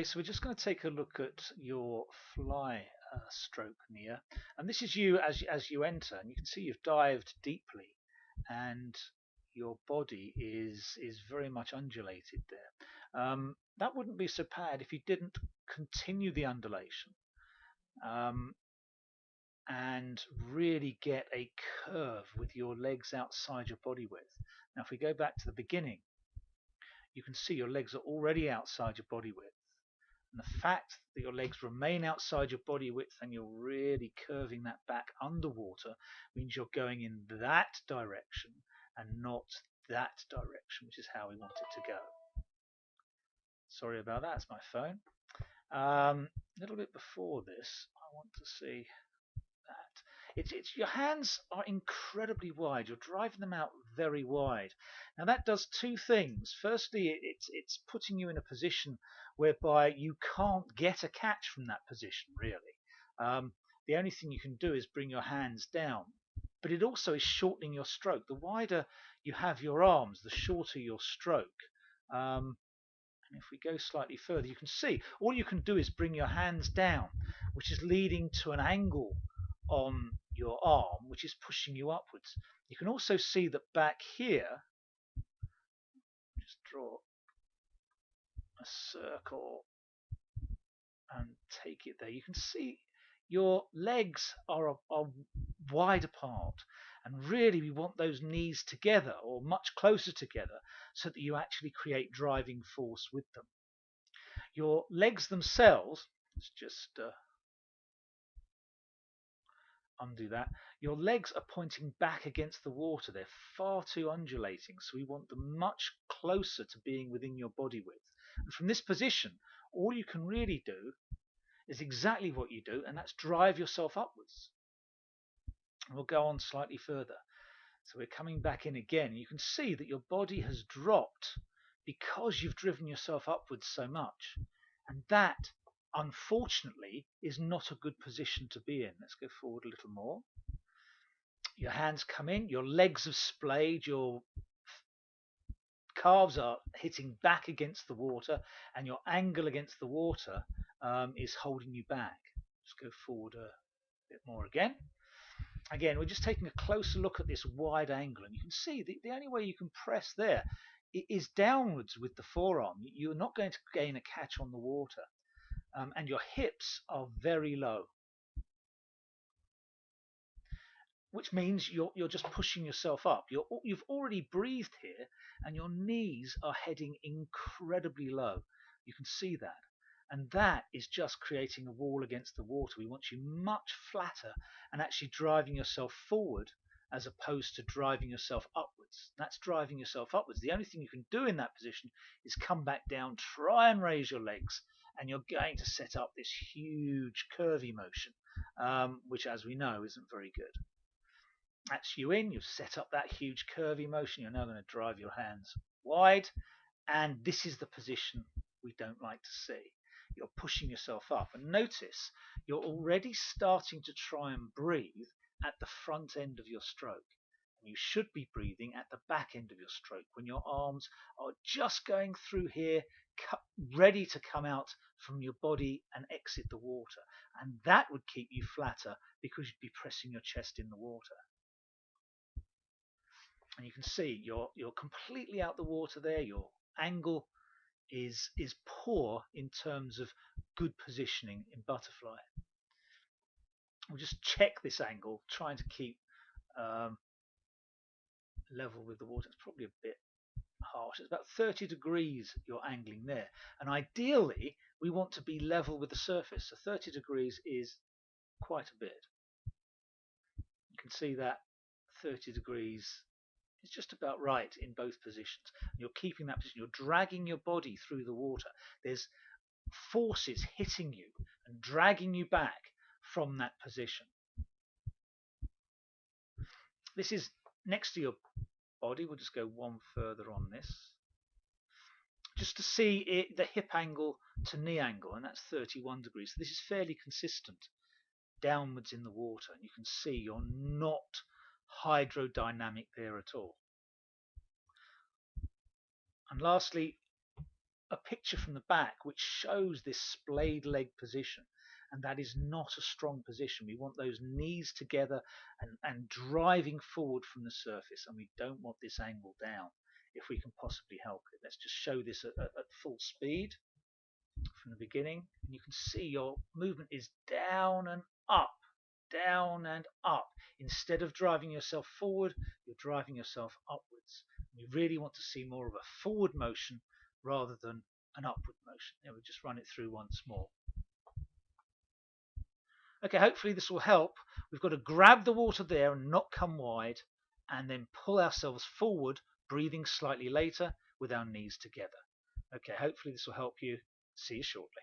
So we're just going to take a look at your fly stroke, Nia, and this is you as you enter, and you can see you've dived deeply, and your body is very much undulated there. That wouldn't be so bad if you didn't continue the undulation um, and really get a curve with your legs outside your body width. Now, if we go back to the beginning, you can see your legs are already outside your body width. And the fact that your legs remain outside your body width and you're really curving that back underwater means you're going in that direction and not that direction, which is how we want it to go. Sorry about that, it's my phone. A little bit before this, I want to see that. It's your hands are incredibly wide. You're driving them out very wide. Now that does two things. Firstly, it's putting you in a position whereby you can't get a catch from that position really. The only thing you can do is bring your hands down. But it also is shortening your stroke. The wider you have your arms, the shorter your stroke. And if we go slightly further, you can see all you can do is bring your hands down, which is leading to an angle on your arm, which is pushing you upwards. You can also see that back here, just draw a circle and take it there. You can see your legs are wide apart, and really we want those knees together or much closer together so that you actually create driving force with them. Your legs themselves, let's just undo that. Your legs are pointing back against the water. They're far too undulating, so we want them much closer to being within your body width. And from this position, all you can really do is exactly what you do, and that's drive yourself upwards. And we'll go on slightly further. So we're coming back in again. You can see that your body has dropped because you've driven yourself upwards so much. And that, unfortunately, is not a good position to be in. Let's go forward a little more. Your hands come in, your legs have splayed, your calves are hitting back against the water, and your angle against the water is holding you back. Just go forward a bit more again. Again, we're just taking a closer look at this wide angle, and you can see the only way you can press there is downwards with the forearm. You're not going to gain a catch on the water, and your hips are very low, which means you're just pushing yourself up. You've already breathed here, and your knees are heading incredibly low. You can see that. And that is just creating a wall against the water. We want you much flatter and actually driving yourself forward as opposed to driving yourself upwards. That's driving yourself upwards. The only thing you can do in that position is come back down, try and raise your legs, and you're going to set up this huge curvy motion, which, as we know, isn't very good. That's you in. You've set up that huge curvy motion. You're now going to drive your hands wide, and this is the position we don't like to see. You're pushing yourself up, and notice you're already starting to try and breathe at the front end of your stroke. And you should be breathing at the back end of your stroke when your arms are just going through here, ready to come out from your body and exit the water. And that would keep you flatter because you'd be pressing your chest in the water. And you can see you're completely out the water there. Your angle is poor in terms of good positioning in butterfly. We'll just check this angle, trying to keep level with the water. It's probably a bit harsh. It's about 30 degrees you're angling there, and ideally we want to be level with the surface. So 30 degrees is quite a bit. You can see that 30 degrees is just about right in both positions. You're keeping that position. You're dragging your body through the water. There's forces hitting you and dragging you back from that position. This is next to your body. We'll just go one further on this, just to see the hip angle to knee angle, and that's 31 degrees. So this is fairly consistent downwards in the water, and you can see you're not hydrodynamic there at all. And lastly, a picture from the back which shows this splayed leg position, and that is not a strong position. We want those knees together and driving forward from the surface, and we don't want this angle down if we can possibly help it. Let's just show this at full speed from the beginning, and you can see your movement is down and up, down and up. Instead of driving yourself forward, you're driving yourself upwards. We really want to see more of a forward motion rather than an upward motion. Now we just run it through once more. Okay, hopefully this will help. We've got to grab the water there and not come wide, and then pull ourselves forward, breathing slightly later with our knees together. Okay, hopefully this will help you. See you shortly.